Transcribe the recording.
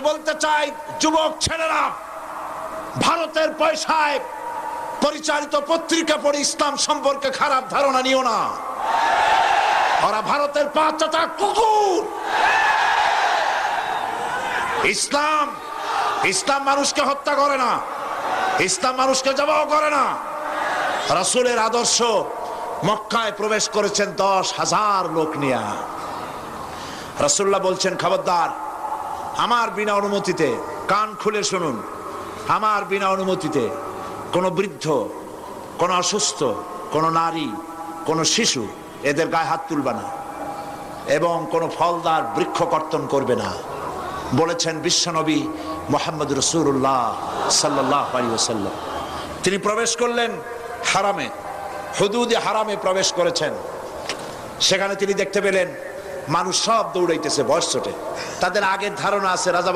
আমি বলতে চাই, যুবক ছেলেরা, ভারতের পয়সায় পরিচালিত পত্রিকা পড়ে ইসলাম সম্পর্কে খারাপ ধারণা নিও না। ওরা ভারতের বাচ্চাটা কুকুর। ইসলাম ইসলাম মানুষকে হত্যা করে না, ইসলাম মানুষকে জবাও করে না। রাসূলের আদর্শ মক্কায় প্রবেশ করেছেন 10,000 লোক নিয়ে। রাসূলুল্লাহ বলছেন, খবরদার, আমার বিনা অনুমতিতে, কান খুলে শুনুন, আমার বিনা অনুমতিতে কোন বৃদ্ধ, কোন অসুস্থ, কোন নারী, কোন শিশু এদের গায়ে হাত তুলবে না এবং কোন ফলদার বৃক্ষ কর্তন করবে না বলেছেন বিশ্বনবী মুহাম্মদ রাসূলুল্লাহ সাল্লাল্লাহু আলাইহি ওয়াসাল্লাম। তিনি প্রবেশ করলেন হারামে, হুদুদে হারামে প্রবেশ করেছেন। সেখানে তিনি দেখতে পেলেন মানুষ সব দৌড়াইতেছে বয়স ছোটে। তাদের আগের ধারণা আছে রাজা